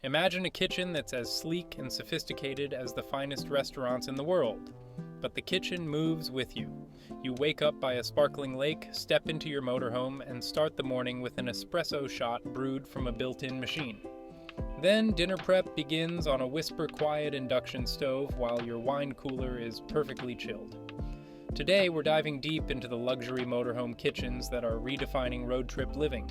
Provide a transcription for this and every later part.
Imagine a kitchen that's as sleek and sophisticated as the finest restaurants in the world. But the kitchen moves with you. You wake up by a sparkling lake, step into your motorhome, and start the morning with an espresso shot brewed from a built-in machine. Then dinner prep begins on a whisper-quiet induction stove while your wine cooler is perfectly chilled. Today we're diving deep into the luxury motorhome kitchens that are redefining road trip living.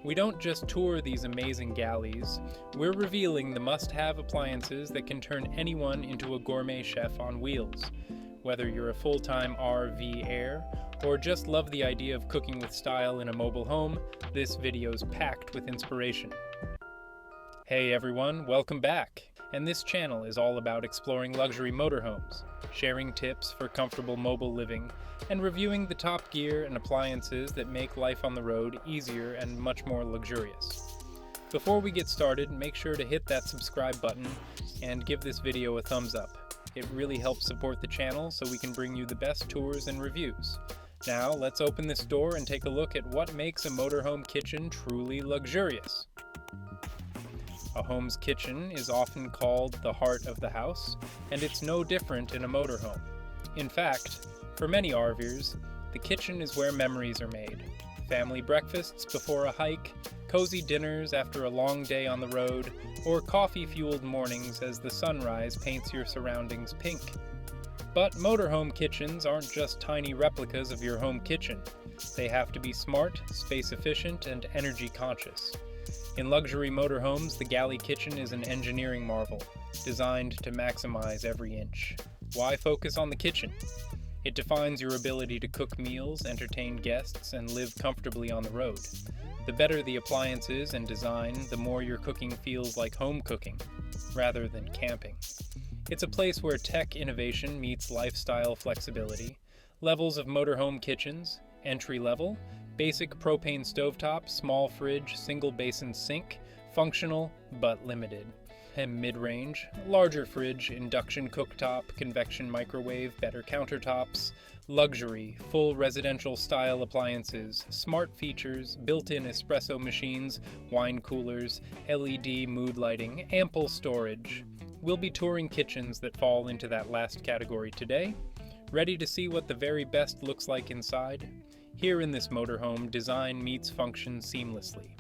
We don't just tour these amazing galleys, we're revealing the must-have appliances that can turn anyone into a gourmet chef on wheels. Whether you're a full-time RVer or just love the idea of cooking with style in a mobile home, this video's packed with inspiration. Hey everyone, welcome back! And this channel is all about exploring luxury motorhomes, sharing tips for comfortable mobile living, and reviewing the top gear and appliances that make life on the road easier and much more luxurious. Before we get started, make sure to hit that subscribe button and give this video a thumbs up. It really helps support the channel so we can bring you the best tours and reviews. Now, let's open this door and take a look at what makes a motorhome kitchen truly luxurious. A home's kitchen is often called the heart of the house, and it's no different in a motorhome. In fact, for many RVers, the kitchen is where memories are made. Family breakfasts before a hike, cozy dinners after a long day on the road, or coffee-fueled mornings as the sunrise paints your surroundings pink. But motorhome kitchens aren't just tiny replicas of your home kitchen. They have to be smart, space-efficient, and energy-conscious. In luxury motorhomes, the galley kitchen is an engineering marvel, designed to maximize every inch. Why focus on the kitchen? It defines your ability to cook meals, entertain guests, and live comfortably on the road. The better the appliances and design, the more your cooking feels like home cooking, rather than camping. It's a place where tech innovation meets lifestyle flexibility. Levels of motorhome kitchens: entry-level, basic propane stovetop, small fridge, single basin sink, functional but limited. And mid-range, larger fridge, induction cooktop, convection microwave, better countertops. Luxury, full residential style appliances, smart features, built-in espresso machines, wine coolers, LED mood lighting, ample storage. We'll be touring kitchens that fall into that last category today. Ready to see what the very best looks like inside? Here in this motorhome, design meets function seamlessly.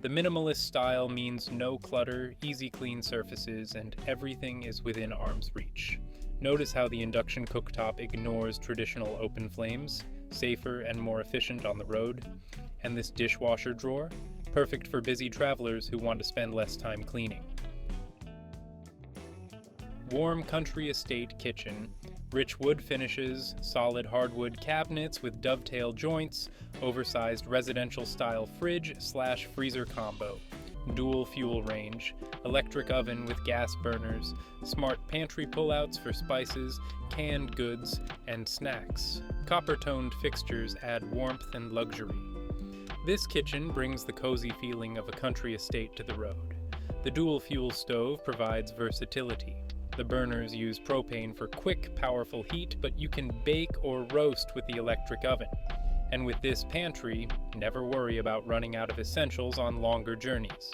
The minimalist style means no clutter, easy clean surfaces, and everything is within arm's reach. Notice how the induction cooktop ignores traditional open flames, safer and more efficient on the road. And this dishwasher drawer, perfect for busy travelers who want to spend less time cleaning. Warm country estate kitchen. Rich wood finishes, solid hardwood cabinets with dovetail joints, oversized residential-style fridge/freezer combo, dual fuel range, electric oven with gas burners, smart pantry pullouts for spices, canned goods, and snacks. Copper-toned fixtures add warmth and luxury. This kitchen brings the cozy feeling of a country estate to the road. The dual fuel stove provides versatility. The burners use propane for quick, powerful heat, but you can bake or roast with the electric oven. And with this pantry, never worry about running out of essentials on longer journeys.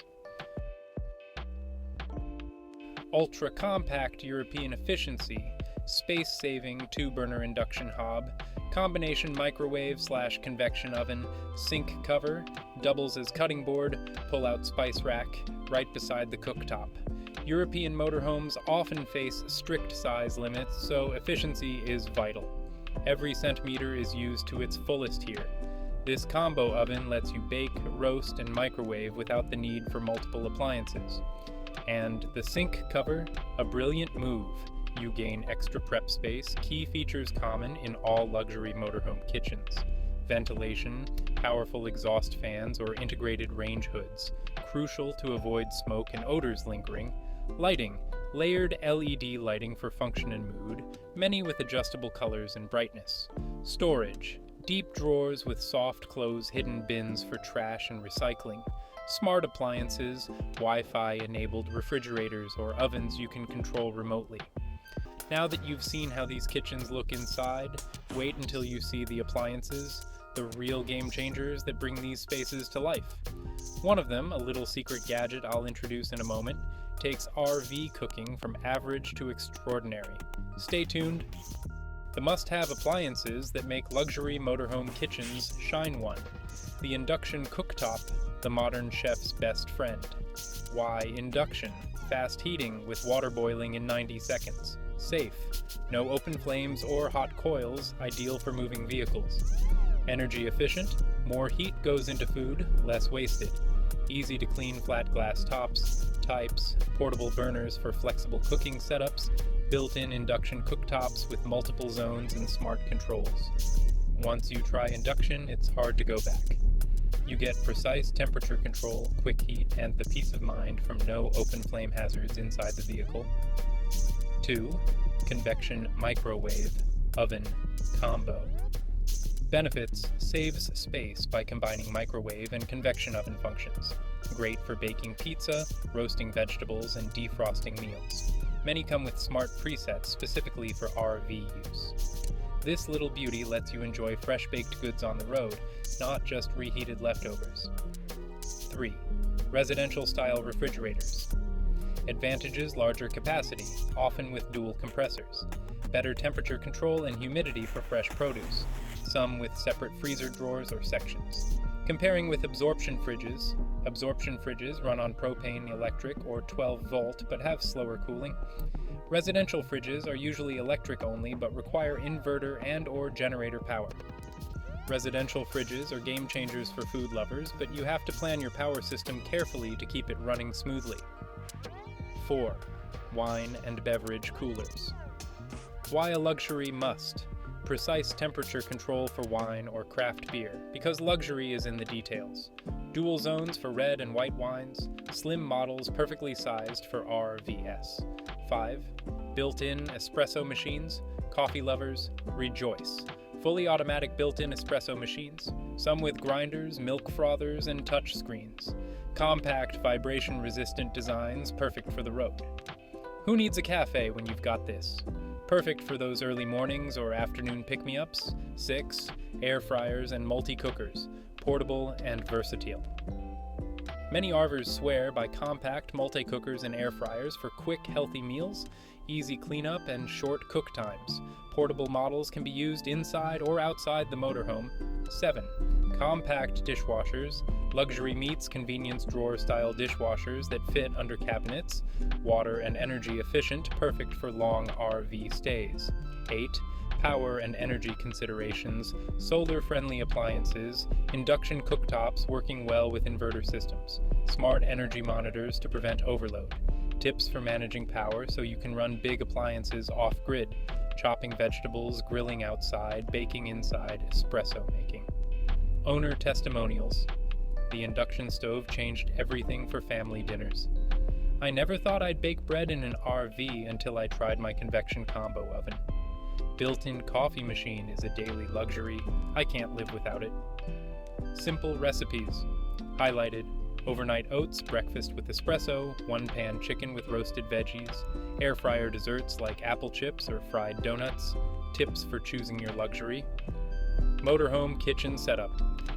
Ultra-compact European efficiency, space-saving 2-burner induction hob, combination microwave/convection oven, sink cover, doubles as cutting board, pull-out spice rack, right beside the cooktop. European motorhomes often face strict size limits, so efficiency is vital. Every centimeter is used to its fullest here. This combo oven lets you bake, roast, and microwave without the need for multiple appliances. And the sink cover, a brilliant move. You gain extra prep space, key features common in all luxury motorhome kitchens. Ventilation, powerful exhaust fans, or integrated range hoods, crucial to avoid smoke and odors lingering. Lighting, layered LED lighting for function and mood, many with adjustable colors and brightness. Storage, deep drawers with soft close hidden bins for trash and recycling. Smart appliances, Wi-Fi enabled refrigerators or ovens you can control remotely. Now that you've seen how these kitchens look inside, wait until you see the appliances, the real game changers that bring these spaces to life. One of them, a little secret gadget I'll introduce in a moment, takes RV cooking from average to extraordinary. Stay tuned. The must-have appliances that make luxury motorhome kitchens shine one. The induction cooktop, the modern chef's best friend. Why induction? Fast heating with water boiling in 90 seconds. Safe. No open flames or hot coils, ideal for moving vehicles. Energy efficient. More heat goes into food, less wasted. Easy to clean flat glass tops, types, portable burners for flexible cooking setups, built-in induction cooktops with multiple zones and smart controls. Once you try induction, it's hard to go back. You get precise temperature control, quick heat, and the peace of mind from no open flame hazards inside the vehicle. 2. Convection microwave oven combo. Benefits: saves space by combining microwave and convection oven functions. Great for baking pizza, roasting vegetables, and defrosting meals. Many come with smart presets specifically for RV use. This little beauty lets you enjoy fresh baked goods on the road, not just reheated leftovers. 3. Residential style refrigerators. Advantages: larger capacity, often with dual compressors. Better temperature control and humidity for fresh produce. Some with separate freezer drawers or sections. Comparing with absorption fridges run on propane, electric, or 12-volt but have slower cooling. Residential fridges are usually electric only but require inverter and/or generator power. Residential fridges are game changers for food lovers, but you have to plan your power system carefully to keep it running smoothly. 4. Wine and beverage coolers. Why a luxury must? Precise temperature control for wine or craft beer, because luxury is in the details. Dual zones for red and white wines, slim models perfectly sized for RVs. 5. Built-in espresso machines. Coffee lovers, rejoice. Fully automatic built-in espresso machines, some with grinders, milk frothers, and touch screens. Compact, vibration-resistant designs, perfect for the road. Who needs a cafe when you've got this? Perfect for those early mornings or afternoon pick-me-ups. 6. Air fryers and multi-cookers, portable and versatile. Many RVers swear by compact multi-cookers and air fryers for quick, healthy meals, easy cleanup, and short cook times. Portable models can be used inside or outside the motorhome. 7. Compact dishwashers, luxury meets convenience drawer-style dishwashers that fit under cabinets, water and energy efficient, perfect for long RV stays. 8. Power and energy considerations, solar-friendly appliances, induction cooktops working well with inverter systems, smart energy monitors to prevent overload, tips for managing power so you can run big appliances off-grid, chopping vegetables, grilling outside, baking inside, espresso making. Owner testimonials. The induction stove changed everything for family dinners. I never thought I'd bake bread in an RV until I tried my convection combo oven. Built-in coffee machine is a daily luxury. I can't live without it. Simple recipes. Highlighted: overnight oats, breakfast with espresso, one-pan chicken with roasted veggies, air fryer desserts like apple chips or fried donuts, tips for choosing your luxury. Motorhome kitchen setup.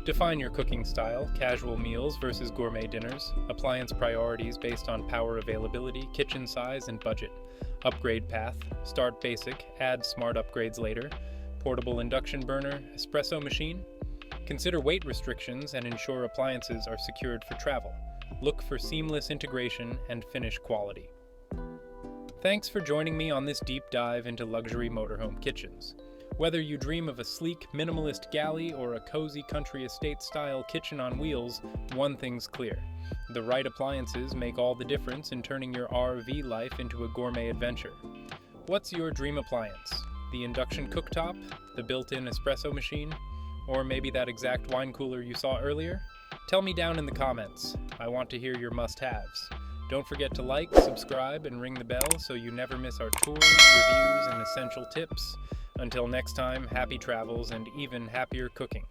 Define your cooking style, casual meals versus gourmet dinners, appliance priorities based on power availability, kitchen size, and budget. Upgrade path. Start basic, add smart upgrades later. Portable induction burner, espresso machine. Consider weight restrictions and ensure appliances are secured for travel. Look for seamless integration and finish quality. Thanks for joining me on this deep dive into luxury motorhome kitchens. Whether you dream of a sleek, minimalist galley or a cozy country estate-style kitchen on wheels, one thing's clear. The right appliances make all the difference in turning your RV life into a gourmet adventure. What's your dream appliance? The induction cooktop? The built-in espresso machine? Or maybe that exact wine cooler you saw earlier? Tell me down in the comments. I want to hear your must-haves. Don't forget to like, subscribe, and ring the bell so you never miss our tours, reviews, and essential tips. Until next time, happy travels and even happier cooking.